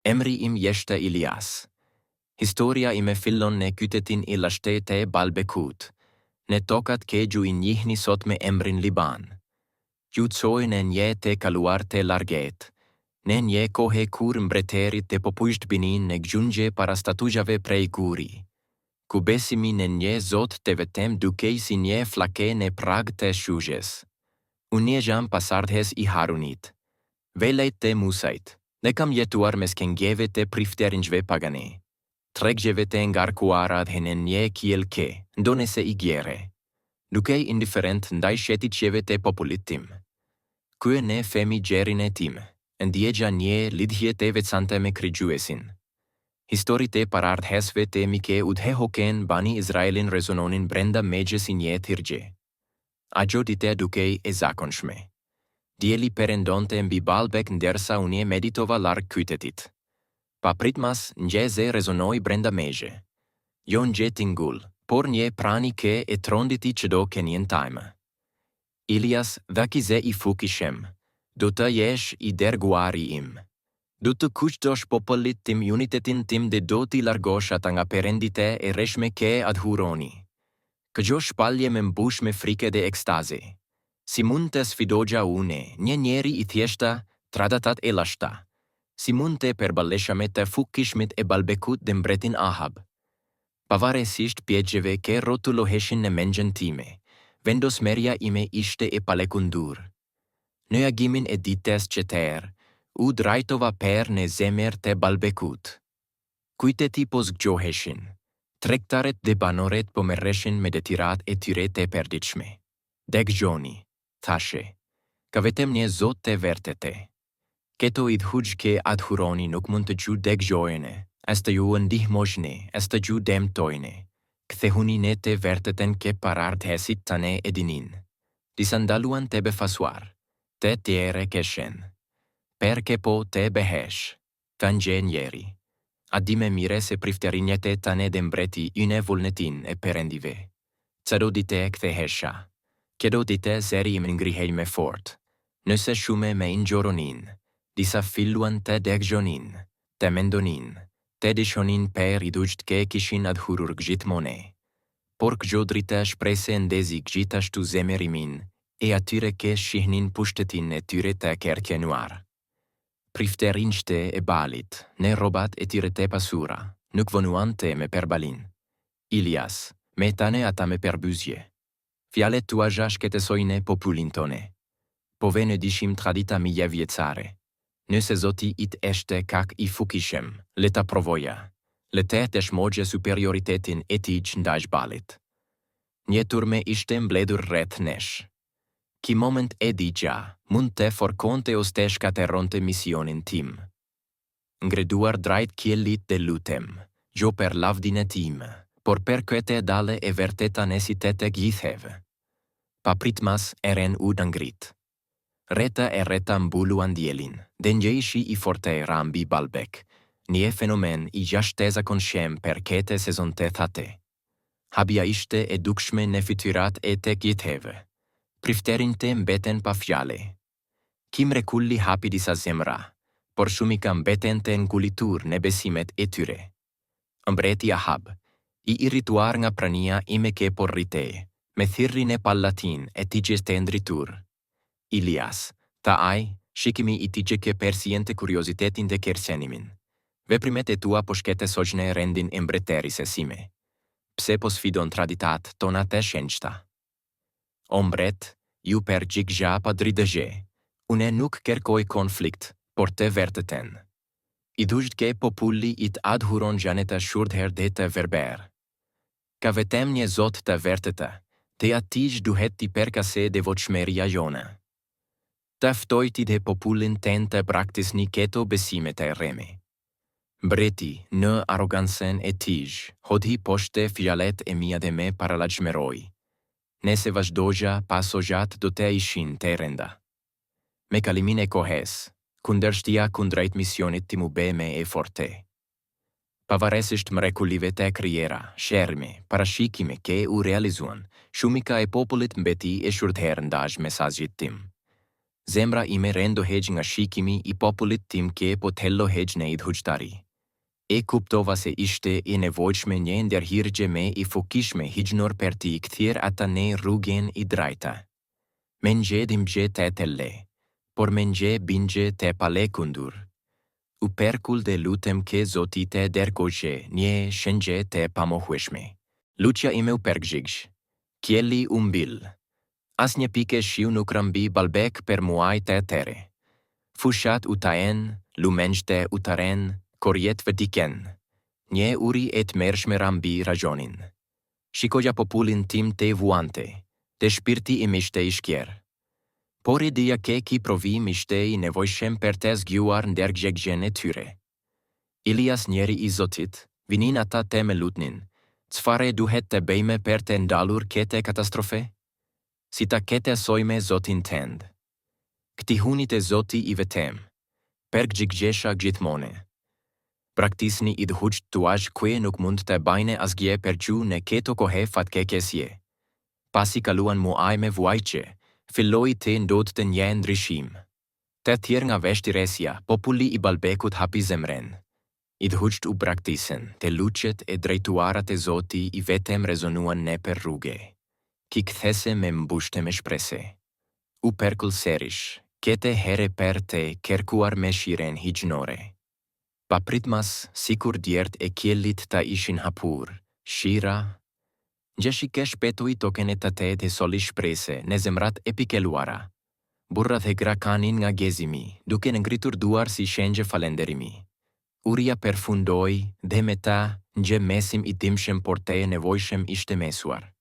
Emri im jeshte Ilias. Historia ime fillon në qytetin I Lashtete e Balbekut, në tokat që ju I njihni sot me emrin Liban. Ju coj në një të kaluar të larget, në një kohë kur mbretërit të popujt binin në gjungje para statujave prej guri, ku besimi në një zot të vetëm dukej si një flake në prag të shugjes. Unë jam pasardhës I Harunit, velejt të Musait, ne kam jetuar mes këngjeve të prifterinjve pagane. Tregjeve të ngarkuara dhe në një kielke, ndonese I gjere. Dukej indiferent ndaj shëtitjeve të popullit tim. Kue ne femi gjerin e tim, ndjegja një lidhje të veçante me krigjuesin. Histori të parardhësve të mike udhehoken bani Izraelin rezononin brenda megjes I një thirgje. Ajo dite dukej e zakonshme. Dieli perendonte mbi Balbek ndërsa unë meditova larg qytetit. Pa pritmas, njëze rezonoi brenda megje. Jo një tingull, por një prani ke e tronditi qdo kenjen tajme. Ilias dhakize I fukishem, do të jesh I derguari im. Do të kushtosh popullit tim unitetin tim dhe do t'i largosh ata nga perendite e reshme ke adhuroni. Këgjo shpalje me mbush me frike dhe ekstaze. Si mund të sfidogja une, një njeri I thjeshta, tradatat e lashta. Si mund të përbalesha me të fukishmit e Balbekut dhe mbretin Ahab. Pavarësisht pjegjeve ke rotuloheshin në mendjen time, vendosmerja ime ishte e palekundur. Në agimin e dites që terë, u drajtova per në zemër të Balbekut. Kujteti po zgjoheshin, tregtaret dhe banoret po merreshin me detirat e tyre të perditshme. Deggjoni, thashe, ka vetëm një zot të vërtete. Keto idhuj ke adhuroni nuk mund të gju deggjojene, as të ju ndihmojne, as të gju demtojne. Kthehuni ne të vërteten ke parardhësit tane e dinin. Disa ndaluan të befasuar, të tjere keshen. Perke po të behesh, kanë gje njeri. A di me mire se prifterinjete tane dhe mbreti une vullnetin e perendive. Cado dite kthehesha. Kedo dite zeri im ngrihej me fort. Nëse shume me ingjoronin. Disa filluan të degjonin, të mendonin, të dishonin per idujt ke kishin adhurur gjithmone. Por këgjo drita shprese ndezi gjithashtu zemerimin, e atyre ke shihnin pushtetin e tyre të kerkenuar. Prifterinjte e balit, ne robat e tyre të pasura, nuk vonuan të me perbalin. Ilias, me tane ata me perbuzje. Fjalet tua shketesojne popullin tone. Po vene dishim tradita mija vjețare. Nëse zoti it eshte kak I fukishem, le ta provoja. Le te dëshmogje superioritetin e tij ndaj balit. Një turme ishte mbledur rreth nesh. Ki moment e digja, mund të forkonte o të shkateronte misionin tim. Ngreduar drejt kjellit dhe lutem, jo per lavdin e tim, por per këte dale e vërteta nesitete gjithheve. Pa pritmas eren u dëngrit. Reta e reta mbuluan dielin, dhe njëishi I forte rambi Balbek, një fenomen I jashteza konshem per kete sezon të thate. Habja ishte e dukshme në fytyrat e të gjithheve. Prifterin të mbeten pa fjale. Kim rekulli hapi disa zemra, por shumë ka mbeten të ngulitur në besimet e tyre. Mbreti Ahab, I irrituar nga prania ime ke porrite, me thirrin e pallatin e tigjes të ndritur. Ilias, ta aj, shikimi I tigje ke persiente kuriozitetin dhe kersenimin. Veprimet e tua po shkete sojne rendin e mbretëris e sime. Pse po sfidon traditat tona të shenjta? O mbret, ju per gjigja pa dridëgje. Une nuk kërkoj konflikt, por të vërteten. I dusht ke populli I të adhuron gjaneta shurdher dhe të verber. Ka vetem një zot të vërteta, dhe atij duhet ti perkase dhe voçmeria jona. Taftoj ti dhe popullin ten të praktisni keto besimet e reme. Mbreti, në arogancen e tij, hodhi poshte fjalet e mia dhe me paralajmeroj. Nese vazhdogja pasojat do të ishin të renda. Me kalimin e kohes, kundërshtia kundrejt misionit ti mu be me e forte. Pavarësisht mrekullive të krijera, sherme, parashikime ke u realizuan, shumica e popullit mbeti e shurdher ndaj mesazhit tim. Zemra ime rendohej nga shikimi i popullit tim që po tellohej në idhujtari. E kuptova se ishte e nevojshme një ndërhyrje me i fukishme hijnor për t'i kthyer ata në rrugën i drejtë. Mendje dimgje të telle, por mendje bingje të palekundur. U perkull dhe lutem ke Zoti të dërgojë një shënje të pamohueshme. Lutja ime u përgjigj. Qielli u mbyll. Asnjë pikë shiu nuk rëmbi balbek për muaj të tërë. Fushat u taen, lumenjtë u taren, korjet vëtiken. Një uri e të mërshme rambi rajonin. Shikoja popullin tim të vuante, të shpirti im ishte i shkjerë. Por e dija ke ki provim ishte i nevojshem për të zgjuar ndërgjegjen e tyre. Ilias njeri i Zotit, vinin ata të me lutnin, çfarë duhet të bëjmë për të ndalur këtë katastrofe? Si ta kete sojme Zotin tënd. Këti hunit e Zoti i vetëm, përgjigjesha gjithmone. Praktisni idhujt tuaj kue nuk mund të bajne asgjë për ju në këto kohë fatkeqësie. Pasi kaluan muaj me vuajtje, filloi të ndodhte të një ndryshim. Të tjerë nga vështirësia, populli i Balbekut hapi zemrën. Idhujt u praktisen, të luçet e drejtuarat e Zoti i vetëm rezonuan në për rrugë. Ki kthese me mbushte me shprese. U perkull serish, kete here për të kërkuar me shiren hijnore. Papritmas, sikur djert e kjellit ta ishin hapur, shira, gjeshike shpetui token e të të soli shprese në zemrat e pikeluara. Burrat e gra kanin nga gezimi, duke në ngritur duar si shenjë falenderimi. Uria përfundoi dhe me ta një mesim i dimshem por të e nevojshem ishte mesuar.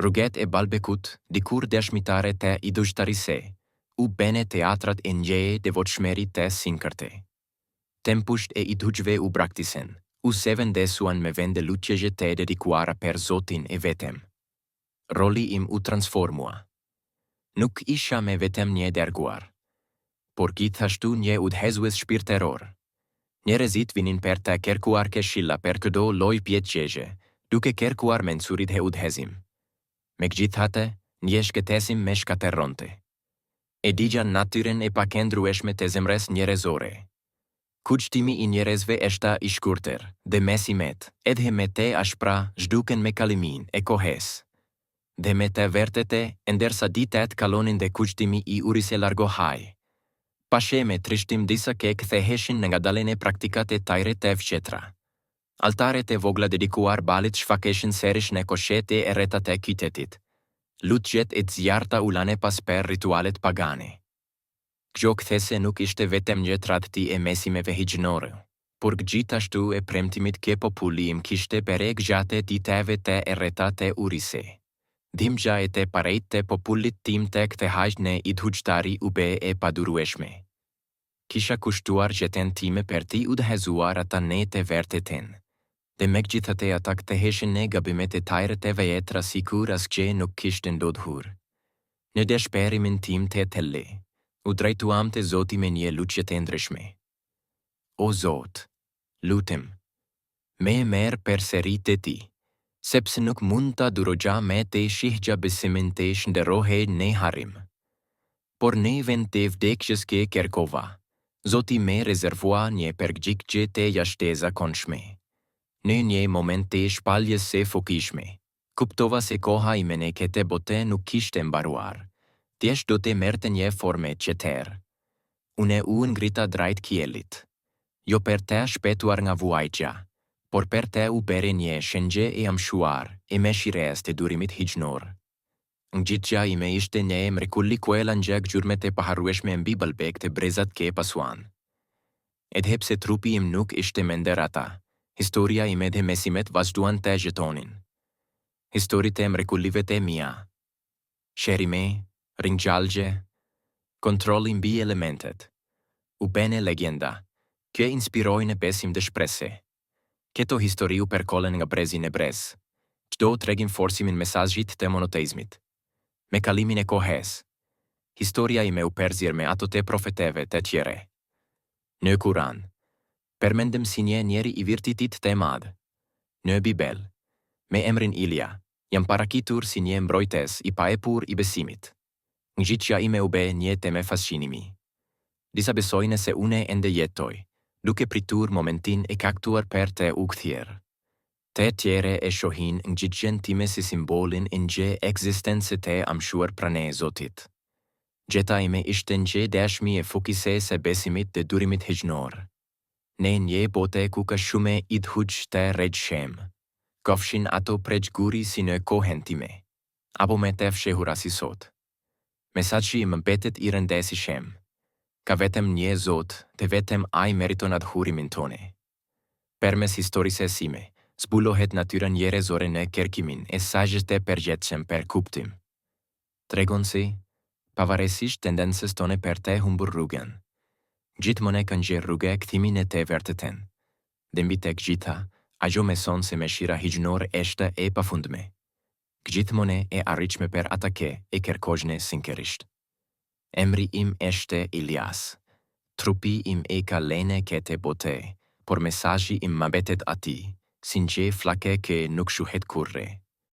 Rruget e Balbekut, dikur dëshmitare të idhujtarise, u bene teatrat e njëje dhe voçmeri të sinkërte. Tempusht e idhujve u praktisen, u se vendesuan me vende lutjeje të dedikuara për Zotin e vetëm. Roli im u transformua. Nuk isha me vetëm një dërguar, por gjithashtu një udhëzues shpirtëror. Njerëzit vinin për të kërkuar këshilla për çdo lloj pjetëje, duke kërkuar mensurit e udhëzim. Megjithatë, një shkëtesim me shkatërronte. E digja natyren e pakëndrueshme të zemrës njerëzore. Kuçtimi i njerëzve është i shkurtër, dhe mesimet, edhe me të ashpra zhduken me kalimin e kohës. Dhe me të vërtete, ndërsa ditët kalonin dhe kuçtimi i urise largohaj. Pashe me trishtim disa ke ktheheshin nga dalën e praktikat e tyre të fqetra. Altaret e vogla dedikuar balit shfaqeshin serish në koshet e rrethat e qytetit. Lutjet e zjarta u lane pas për ritualet pagane. Kjo kthese nuk ishte vetëm një tradhti e mesimeve hijnore, por gjithashtu e premtimit që populli im kishte për e gjatë ditëve të rrethat e urise. Dimgja e të parejt të popullit tim të kthehej në idhujtari u be e padurueshme. Kisha kushtuar jetën time për t'i udhëzuar ata në të vërtetën. Dhe megjithatë ata ktheheshin në gabimet e tyre të vjetra sikur asgjë nuk kishte ndodhur. Në dëshpërimin tim të telle, u drejtuam te Zoti me një lutje të ndryshme. O Zot, lutem, me merr përsëri te ti, sepse nuk mund ta durogja me të shihja besimin të shndërrohej në harrim. Por në vend të vdekjes që kërkova, Zoti me rezervua një përgjigje të jashtëzakonshme. Në një moment të shpalljes së fukishme, kuptova se koha ime në këtë bote nuk kishte mbaruar. Thjesht do të merrte një formë tjetër. Unë u ngrita drejt qiellit. Jo për të shpëtuar nga vuajtja, por për të u bërë një shënjë e amshuar e me shires të durimit hijnor. Ngjitja ime ishte një mrekulli ku e langjak gjurmet e paharrueshme mbi Balbek të brezat që pasuan. Edhe pse trupi im nuk ishte me ndër ata, historia ime dhe mesimet vazhduan të jetonin. Historitë e mrekullive të mia. Sherime, ringjallje, kontrolli mbi elementet. U bene legenda, që inspiroi në besim dhe shprese. Këto histori u perkollen nga brezi në brez. Çdo tregim forsimin mesazhit të monoteizmit. Me kalimin e kohës, historia ime u përzir me ato të profeteve të tjere. Në Kuran, përmendem si një njeri i virtitit të madh. Në Bibel, me emrin Ilja, jam paraqitur si një mbrojtës i paepur i besimit. Ngjitja ime u bë një temë fascinimi. Disa besojnë se unë ende jetoj, duke pritur momentin e caktuar për të u kthyer. Të tjere e shohin ngjitjen time si simbolin e një ekzistencë të amshuar pranë Zotit. Gjeta ime ishte një dashmi e fokise se besimit dhe durimit hegjnor. Në një bote ku ka shumë idhujt të rregjshëm, kofshin ato prej guri si në kohën time, apo me të fshehura si sot. Mesazhi im mbetet i rëndësishëm. Ka vetëm një Zot dhe vetëm ai meriton adhurimin tonë. Përmes historisë sime, zbulohet natyra njerëzore në kërkimin e mesazhit të përgjithshëm për kuptim. Tregon se, pavarësisht tendencës tonë për të humbur rrugën, gjithmonë ka një rrugë e kthimin e të vërtetën. Dhe mbi tek gjitha, ajo mëson se mëshira hegjnore është e pafundme. Gjithmonë e arritshme për ata që e kërkojnë sinqerisht. Emri im është Elias. Trupi im e ka lënë këtë botë, por mesazhi im mbetet aty, si një flakë që nuk shuhet kurrë.